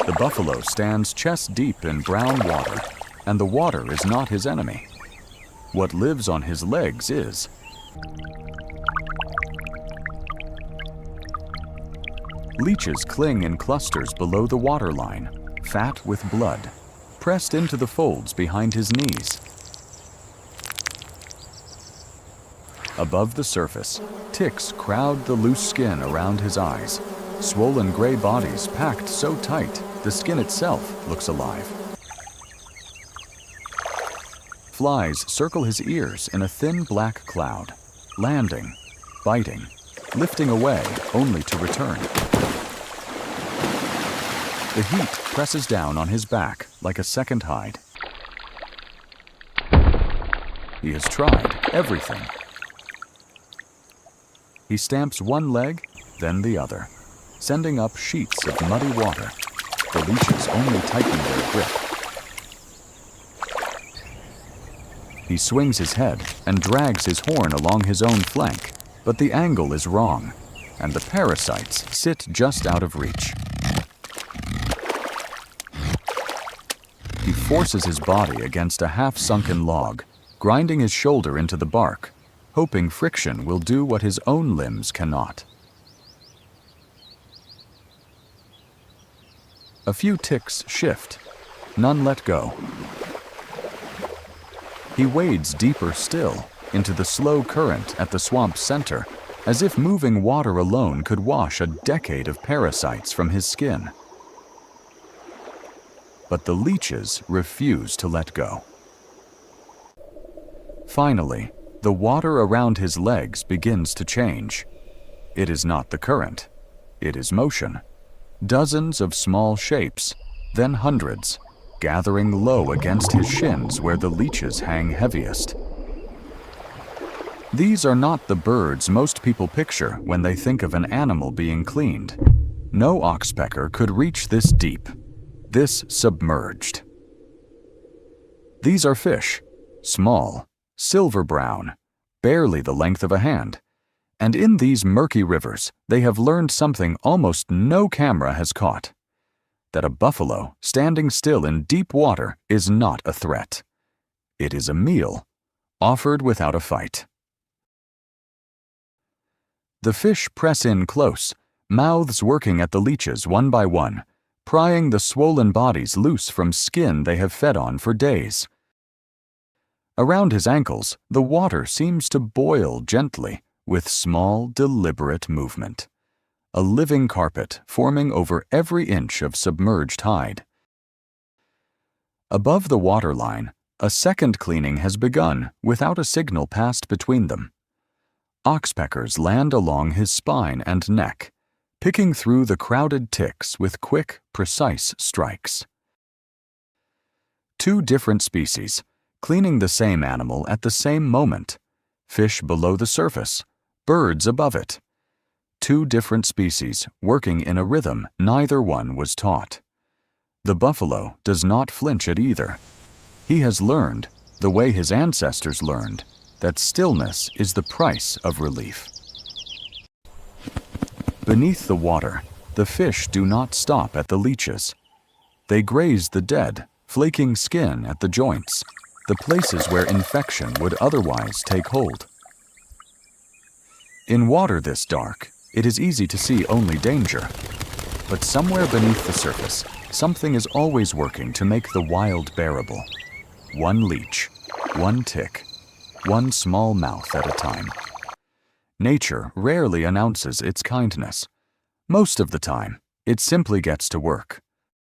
The buffalo stands chest deep in brown water, and the water is not his enemy. What lives on his legs is. Leeches cling in clusters below the waterline, fat with blood, pressed into the folds behind his knees. Above the surface, ticks crowd the loose skin around his eyes, swollen gray bodies packed so tight the skin itself looks alive. Flies circle his ears in a thin black cloud, landing, biting, lifting away only to return. The heat presses down on his back like a second hide. He has tried everything. He stamps one leg, then the other, sending up sheets of muddy water. The leeches only tighten their grip. He swings his head and drags his horn along his own flank, but the angle is wrong, and the parasites sit just out of reach. He forces his body against a half-sunken log, grinding his shoulder into the bark, hoping friction will do what his own limbs cannot. A few ticks shift, none let go. He wades deeper still into the slow current at the swamp's center, as if moving water alone could wash a decade of parasites from his skin. But the leeches refuse to let go. Finally, the water around his legs begins to change. It is not the current, it is motion. Dozens of small shapes, then hundreds, gathering low against his shins where the leeches hang heaviest. These are not the birds most people picture when they think of an animal being cleaned. No oxpecker could reach this deep, this submerged. These are fish, small, silver brown, barely the length of a hand. And in these murky rivers, they have learned something almost no camera has caught: that a buffalo standing still in deep water is not a threat. It is a meal, offered without a fight. The fish press in close, mouths working at the leeches one by one, prying the swollen bodies loose from skin they have fed on for days. Around his ankles, the water seems to boil gently, with small, deliberate movement. A living carpet forming over every inch of submerged hide. Above the waterline, a second cleaning has begun without a signal passed between them. Oxpeckers land along his spine and neck, picking through the crowded ticks with quick, precise strikes. Two different species, cleaning the same animal at the same moment. Fish below the surface, birds above it. Two different species working in a rhythm neither one was taught. The buffalo does not flinch at either. He has learned, the way his ancestors learned, that stillness is the price of relief. Beneath the water, the fish do not stop at the leeches. They graze the dead, flaking skin at the joints, the places where infection would otherwise take hold. In water this dark, it is easy to see only danger. But somewhere beneath the surface, something is always working to make the wild bearable. One leech, one tick, one small mouth at a time. Nature rarely announces its kindness. Most of the time, it simply gets to work.